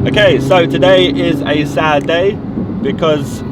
Okay, so today is a sad day because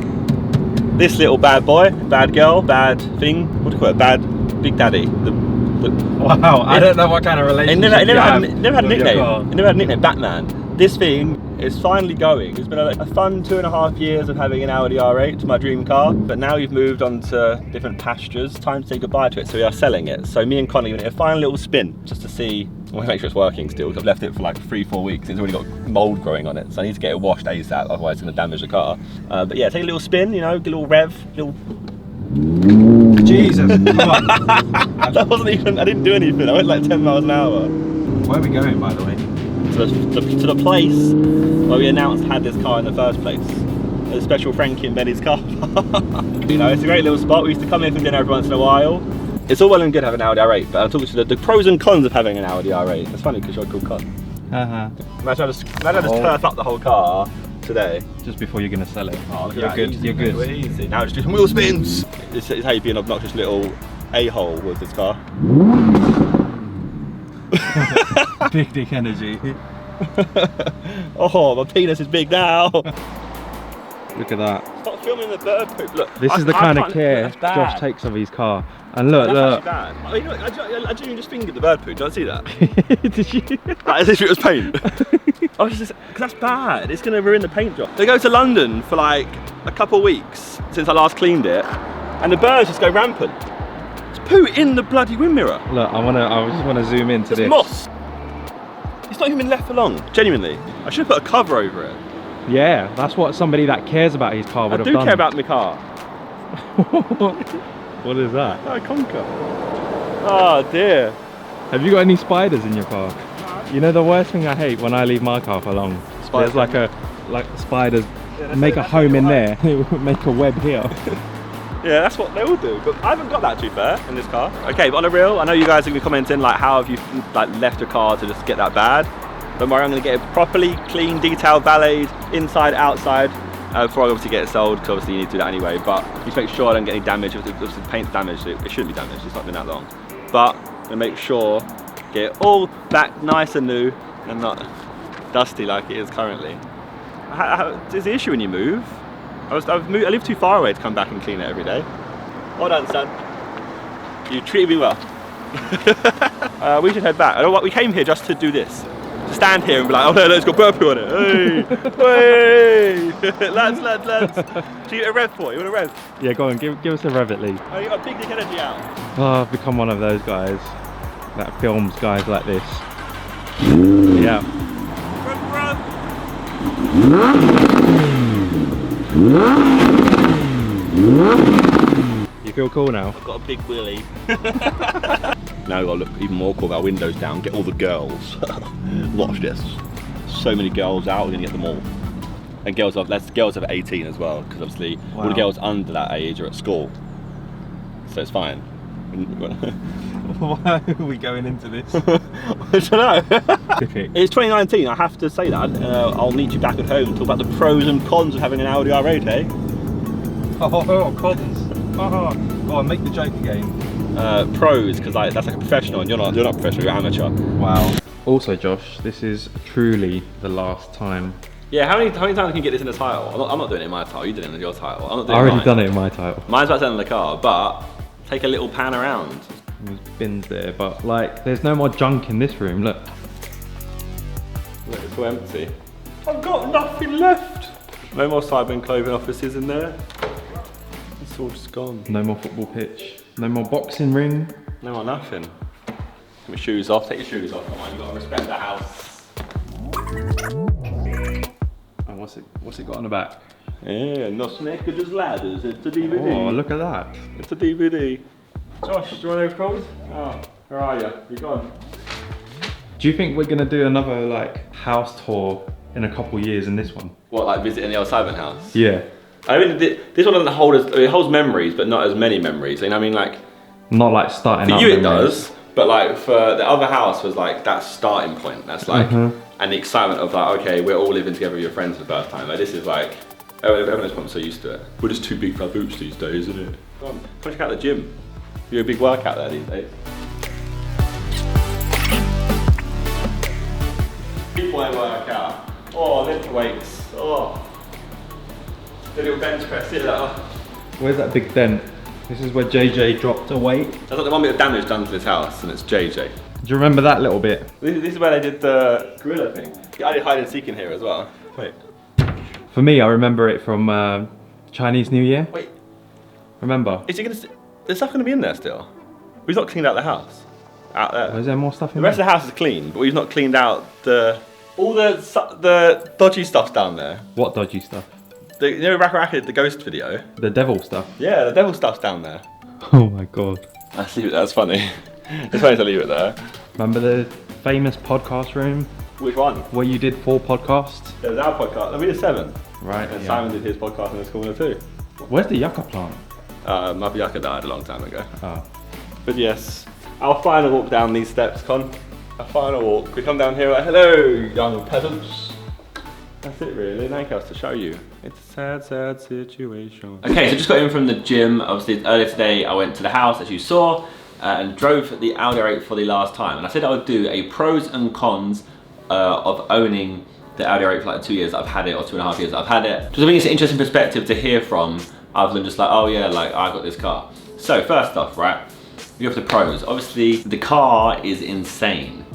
this little bad boy, bad girl, bad thing, what do you call it? Bad Big Daddy. Wow, I don't know what kind of relationship it never had a nickname. It never had a nickname, Batman. This thing is finally going. It's been a fun 2.5 years of having an Audi R8, my dream car, but now you've moved on to different pastures. Time to say goodbye to it, so we are selling it. So me and Connie are going to a final little spin just to see, well, make sure it's working still, because I've left it for like 3-4 weeks. It's already got mold growing on it, so I need to get it washed ASAP, otherwise it's going to damage the car. But yeah, take a little spin, you know, get a little rev, little... Jesus, come on. That wasn't even, I didn't do anything, I went like 10 miles an hour. Where are we going, by the way? To the place where we announced had this car in the first place. A special Frankie and Benny's car. You know, it's a great little spot. We used to come here for dinner every once in a while. It's all well and good having an Audi R8, but I'm talking to the pros and cons of having an Audi R8. It's funny because you're a cool con. Imagine I just turf up the whole car today. Just before you're going to sell it. Oh, you're good. Easy, you're good. We're easy. Now it's just wheel spins. It's how you be an obnoxious little a-hole with this car. Big dick energy. Oh, my penis is big now. Look at that. Stop filming the bird poop. Look, This is the kind of care Josh takes of his car. And look, look. Bad. I mean, look, I genuinely just fingered the bird poop. Don't see that? Did you? Like, as if it was paint. I was just, cause that's bad. It's gonna ruin the paint job. They go to London for like a couple of weeks since I last cleaned it, and the birds just go rampant. It's poo in the bloody wind mirror. Look, I just wanna zoom into this. It's moss. It's not even been left for long. Genuinely, I should have put a cover over it. Yeah, that's what somebody that cares about his car would have done. I do care about my car. What is that? Oh, Conker. Oh dear. Have you got any spiders in your car? No. You know the worst thing I hate when I leave my car for long? There's like spiders make a home in there. They make a web here. Yeah, that's what they all do. But I haven't got that, to be fair, in this car. Okay, but on a real, I know you guys are gonna be commenting like, how have you like left your car to just get that bad? Don't worry, I'm gonna get it properly clean, detailed, valeted, inside, outside. Before I obviously get it sold, because obviously you need to do that anyway, but just make sure I don't get any damage. If the paint's damaged, it shouldn't be damaged, it's not been that long. But I'm gonna make sure, get it all back nice and new, and not dusty like it is currently. Is the issue when you move? I live too far away to come back and clean it every day. Well done, son. You treated me well. We should head back. We came here just to do this. To stand here and be like, oh no, it's got bird poo on it. Hey, hey, lads. Should you get a rev for it? You want a rev? Yeah, go on, give us a rev at least. Oh, you got big dick energy out. Oh, I've become one of those guys that films guys like this. Yeah. You feel cool now? I've got a big willy. Now we've got to look even more cool with our windows down, get all the girls. Watch this. So many girls out, we're going to get them all. And girls of 18 as well, because obviously all the girls under that age are at school. So it's fine. Why are we going into this? I don't know. It's 2019, I have to say that. I'll meet you back at home and talk about the pros and cons of having an Audi R8, eh? Oh, cons. Oh, make the joke again. Pros, because like, that's like a professional, and you're not professional, you're amateur. Wow. Also, Josh, this is truly the last time. Yeah, how many times can you get this in the title? I'm not doing it in my title, you did it in your title. I'm not doing I already done it in my title. Mine's about to end in the car, but take a little pan around. There's bins there, but like, there's no more junk in this room, look. Look, it's all empty. I've got nothing left. No more cyber clothing offices in there. It's all just gone. No more football pitch. No more boxing ring. No more nothing. Take my shoes off. Take your shoes off. Come on, you gotta respect the house. Oh, what's it got on the back? Yeah, no snake as ladders. It's a DVD. Oh, look at that. It's a DVD. Josh, do you want to go cold? Oh, where are you? You're gone. Do you think we're gonna do another like house tour in a couple years in this one? What, like visiting the old Cyber house? Yeah. I mean, this one doesn't hold it holds memories, but not as many memories. You know what I mean? Like, not like starting up. For you it does, but like for the other house was like that starting point. That's like, and the excitement of like, okay, we're all living together with your friends for the first time. Like this is like, everyone's probably so used to it. We're just too big for our boots these days, isn't it? Come check out the gym. You're a big workout there these days. People ain't work out. Oh, let's weights. Oh, the little bench press, see that? Where's that big dent? This is where JJ dropped a weight. That's like the one bit of damage done to this house, and it's JJ. Do you remember that little bit? This is where they did the gorilla thing. I did hide and seek in here as well. Wait. For me, I remember it from Chinese New Year. Wait. Remember? Is it gonna? There's stuff gonna be in there still. We've not cleaned out the house. Out there. Oh, is there more stuff in The rest there? of the house is clean, but we've not cleaned out all the dodgy stuff's down there. What dodgy stuff? You know Raka did the ghost video? The devil stuff. Yeah, the devil stuff's down there. Oh my god. That's funny. It's funny to leave it there. Remember the famous podcast room Which one? where you did 4 podcasts? It was our podcast. No, we did 7. Right. And yeah. Simon did his podcast in this corner too. Where's the yucca plant? My Bianca died a long time ago. Oh. But yes, our final walk down these steps, Con. Our final walk. We come down here like, hello, young peasants. That's it really, nothing else to show you. It's a sad, sad situation. Okay, so just got in from the gym. Obviously earlier today I went to the house as you saw and drove the Audi R8 for the last time. And I said I would do a pros and cons of owning the Audi R8 for like 2 years that I've had it, or 2.5 years that I've had it. Just I think it's an interesting perspective to hear from, other than just like, oh yeah, like I got this car. So first off, right, we go for the pros. Obviously the car is insane.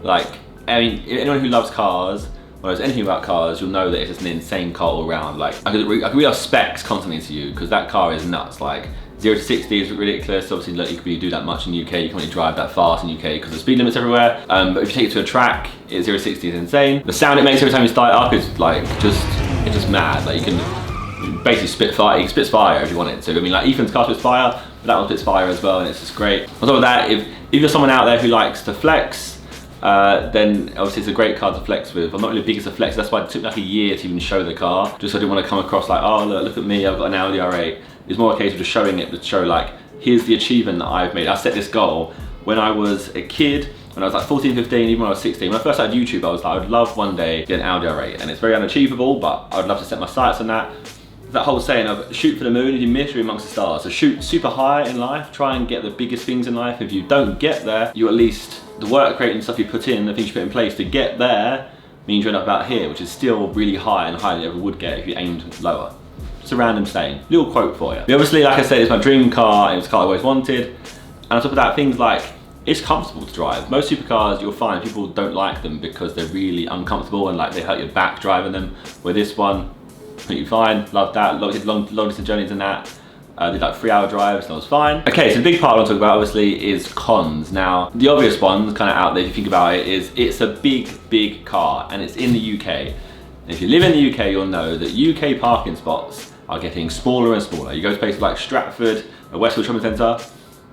Like, I mean, anyone who loves cars, or knows anything about cars, you'll know that it's just an insane car all around. Like, I could read out specs constantly to you, because that car is nuts. Like, 0 to 60 is ridiculous. Obviously, like, you can really do that much in the UK. You can't really drive that fast in the UK because the speed limit's everywhere. But if you take it to a track, 0 to 60 is insane. The sound it makes every time you start it up is like, it's just mad. Like, you can basically spit fire. You can spit fire if you want it to. I mean, like, Ethan's car spits fire, but that one spits fire as well, and it's just great. On top of that, if you're someone out there who likes to flex, then obviously it's a great car to flex with. I'm not really big as a flex, that's why it took me like a year to even show the car. Just so I didn't want to come across like, oh look at me, I've got an Audi R8. It's more a case of just showing it to show like, here's the achievement that I've made. I set this goal when I was a kid, when I was like 14, 15, even when I was 16. When I first started YouTube, I was like, I would love one day to get an Audi R8. And it's very unachievable, but I would love to set my sights on that. That whole saying of shoot for the moon, if you miss, you're amongst the stars. So shoot super high in life, try and get the biggest things in life. If you don't get there, you at least, the work rate and stuff you put in, the things you put in place to get there, means you end up about here, which is still really high and higher than you ever would get if you aimed lower. It's a random saying, little quote for you. But obviously, like I said, it's my dream car, and it's a car I always wanted. And on top of that, things like, it's comfortable to drive. Most supercars, you'll find people don't like them because they're really uncomfortable and like they hurt your back driving them. Where this one, pretty fine, love that. Long distance journeys and that. Did like 3-hour drives, and that was fine. Okay, so the big part I want to talk about obviously is cons. Now, the obvious ones kind of out there if you think about it is it's a big car and it's in the UK. And if you live in the UK, you'll know that UK parking spots are getting smaller and smaller. You go to places like Stratford, or Westfield Shopping Centre,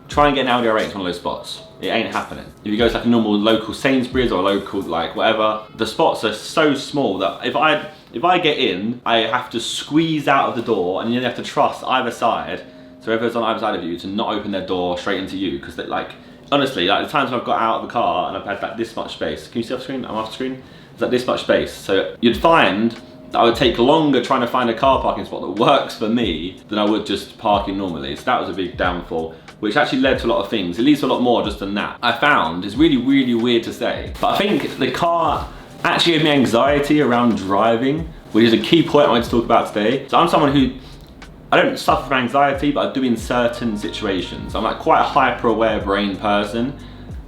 try and get an Audi R8 into one of those spots. It ain't happening. If you go to like a normal local Sainsbury's or a local like whatever, the spots are so small that if I get in, I have to squeeze out of the door, and you have to trust either side, so whoever's on either side of you, to not open their door straight into you. Because like, honestly, like the times when I've got out of the car and I've had like this much space. Can you see off screen? I'm off screen. It's like this much space. So you'd find that I would take longer trying to find a car parking spot that works for me than I would just parking normally. So that was a big downfall, which actually led to a lot of things. It leads to a lot more just than that. I found, it's really, really weird to say, but I think the car actually gave me anxiety around driving, which is a key point I wanted to talk about today. So I'm someone who, I don't suffer from anxiety, but I do in certain situations. I'm like quite a hyper-aware brain person.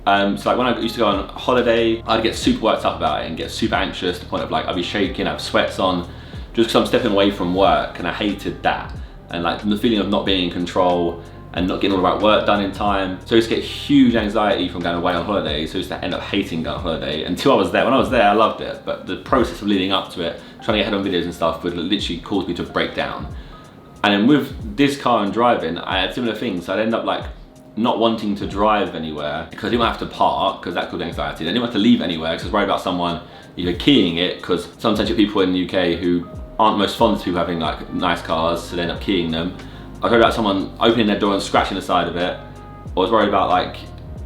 So like when I used to go on holiday, I'd get super worked up about it and get super anxious to the point of like, I'd be shaking, I'd have sweats on, just because I'm stepping away from work, and I hated that. And like the feeling of not being in control and not getting all the right work done in time. So I used to get huge anxiety from going away on holiday, so I used to end up hating going on holiday until I was there. When I was there, I loved it, but the process of leading up to it, trying to get ahead on videos and stuff, would literally cause me to break down. And then with this car and driving, I had similar things. So I'd end up like not wanting to drive anywhere because I didn't have to park, because that caused anxiety. Then I didn't have to leave anywhere because I was worried about someone either keying it, because sometimes you have people in the UK who aren't most fond of people having like nice cars, so they end up keying them. I was worried about someone opening their door and scratching the side of it. I was worried about like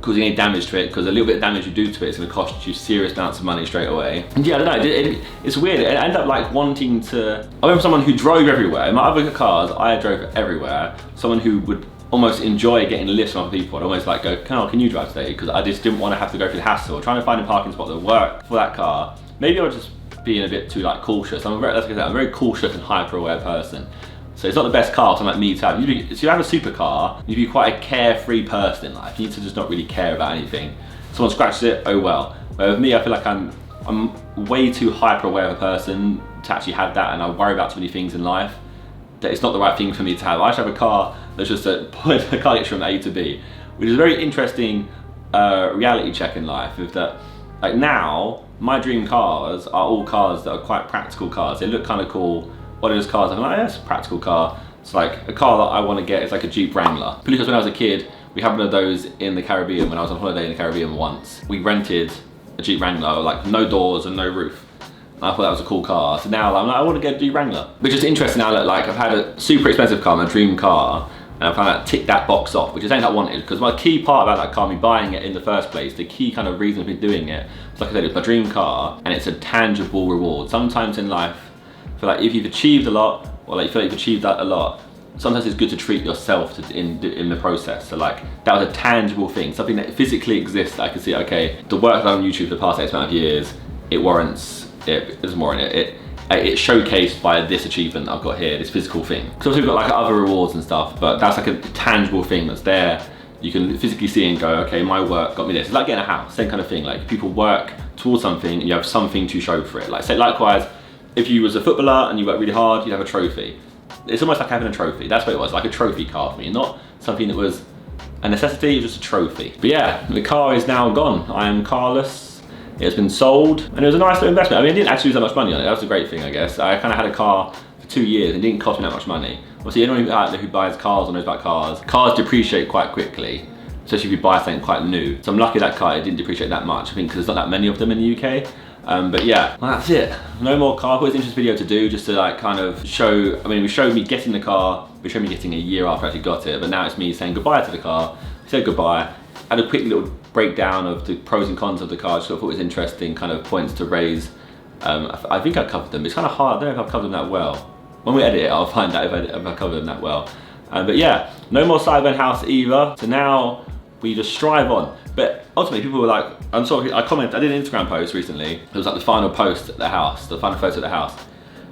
causing any damage to it, because a little bit of damage you do to it is going to cost you serious amounts of money straight away. And yeah, I don't know, it's weird. It ended up like wanting to, I went from someone who drove everywhere. In my other cars, I drove everywhere. Someone who would almost enjoy getting lifts from other people. I'd almost like go, Carl, can you drive today? Because I just didn't want to have to go through the hassle, trying to find a parking spot that worked for that car. Maybe I was just being a bit too like cautious. I'm a very cautious and hyper-aware person. So it's not the best car for someone like me to have. If you have a supercar, you'd be quite a carefree person in life. You need to just not really care about anything. Someone scratches it, oh well. But with me, I feel like I'm way too hyper-aware of a person to actually have that, and I worry about too many things in life that it's not the right thing for me to have. I should have a car that's just a car gets from A to B, which is a very interesting reality check in life. Is that like now, my dream cars are all cars that are quite practical cars. They look kind of cool. One of those cars, I'm like, yeah, it's a practical car. It's like a car that I want to get is like a Jeep Wrangler. Because when I was a kid, we had one of those in the Caribbean when I was on holiday in the Caribbean once. We rented a Jeep Wrangler, like no doors and no roof. And I thought that was a cool car. So now I'm like, I want to get a Jeep Wrangler. Which is interesting now that like I've had a super expensive car, my dream car, and I found out tick that box off, which is something I wanted. Because my key part about that car, me buying it in the first place, the key kind of reason for me doing it, was like I said, it's my dream car and it's a tangible reward. Sometimes in life, I feel like if you've achieved a lot, or like you feel like you've achieved that a lot, sometimes it's good to treat yourself in the process. So like, that was a tangible thing, something that physically exists that I can see, okay, the work I've done on YouTube for the past X amount of years, it warrants, there's more in it. It's showcased by this achievement I've got here, this physical thing. Because obviously we've got like other rewards and stuff, but that's like a tangible thing that's there. You can physically see and go, okay, my work got me this. It's like getting a house, same kind of thing. Like people work towards something and you have something to show for it. Like say likewise, if you was a footballer and you worked really hard, you'd have a trophy. It's almost like having a trophy. That's what it was, like a trophy car for me. Not something that was a necessity, it was just a trophy. But yeah, the car is now gone. I am carless. It's been sold, and it was a nice little investment. I mean, I didn't actually lose that much money on it. That was a great thing, I guess. I kind of had a car for 2 years, and it didn't cost me that much money. Obviously, anyone out there who buys cars or knows about cars depreciate quite quickly, especially if you buy something quite new. So I'm lucky that car, it didn't depreciate that much, I think, because there's not that many of them in the UK. But yeah, well, that's it. No more car. I thought it was an interesting video to do, just to like kind of show, I mean, we showed me getting the car, we showed me getting a year after I actually got it, but now it's me saying goodbye to the car. I said goodbye. I had a quick little breakdown of the pros and cons of the car, just I thought it was interesting kind of points to raise. I think I covered them. It's kind of hard, I don't know if I've covered them that well. When we edit it, I'll find out if I covered them that well. But yeah, no more Cyberman house either. So now we just strive on. But ultimately people were like, I did an Instagram post recently. It was like the final post at the house, the final photo at the house.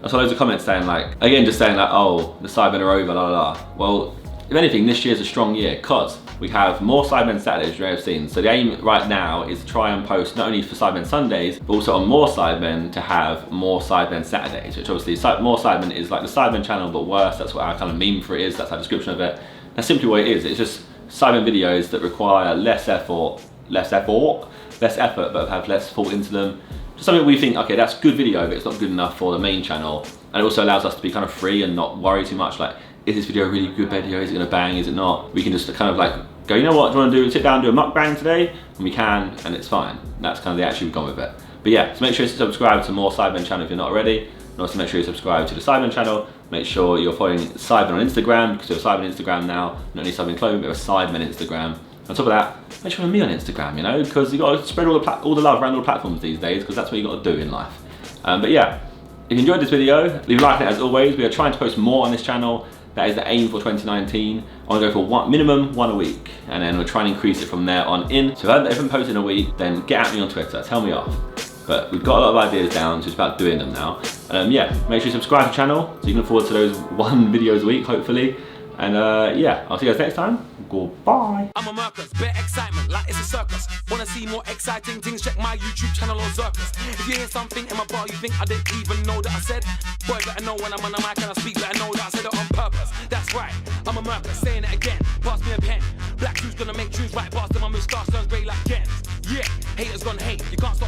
I saw loads of comments saying like, again, just saying like, oh, the Cybermen are over, la la la. Well, if anything, this year's a strong year, because we have more Cybermen Saturdays you may have seen. So the aim right now is to try and post not only for Cybermen Sundays, but also on more Cybermen to have more Cybermen Saturdays, which obviously more Cybermen is like the Cybermen channel, but worse. That's what our kind of meme for it is. That's our description of it. That's simply what it is. It's just Cybermen videos that require less effort, but have less thought into them. Just something we think, okay, that's good video, but it's not good enough for the main channel. And it also allows us to be kind of free and not worry too much. Like, is this video a really good video? Is it gonna bang? Is it not? We can just kind of like go, you know what, do you wanna do? Sit down and do a mukbang today? And we can, and it's fine. That's kind of the action we've gone with it. But yeah, so make sure you subscribe to more Cybermen channel if you're not already. And also make sure you subscribe to the Cybermen channel. Make sure you're following Cybermen on Instagram, because you're Cybermen Instagram now. Not only Cybermen clothing, but a Cybermen Instagram. On top of that, make sure you're me on Instagram, you know, because you got to spread all the love around all the platforms these days, because that's what you got to do in life. But yeah, if you enjoyed this video, leave a like on it as always. We are trying to post more on this channel. That is the aim for 2019. I want to go for minimum one a week, and then we'll try and increase it from there on in. So if I haven't posted in a week, then get at me on Twitter, tell me off. But we've got a lot of ideas down, so it's about doing them now. Yeah, make sure you subscribe to the channel, so you can look forward to those 1 videos a week, hopefully. And yeah, I'll see you guys next time. Goodbye. I'm a Mercus, bare excitement like it's a circus. Wanna see more exciting things? Check my YouTube channel or Zerkaa. If you hear something in my bar you think I didn't even know that I said, boy, better know when I'm on the mic and I speak, better know that I said it on purpose. That's right, I'm a Mercus, saying it again. Pass me a pen. Black dude's gonna make tunes right past them. My moustache turns grey like Ken. Yeah, haters gonna hate. You can't stop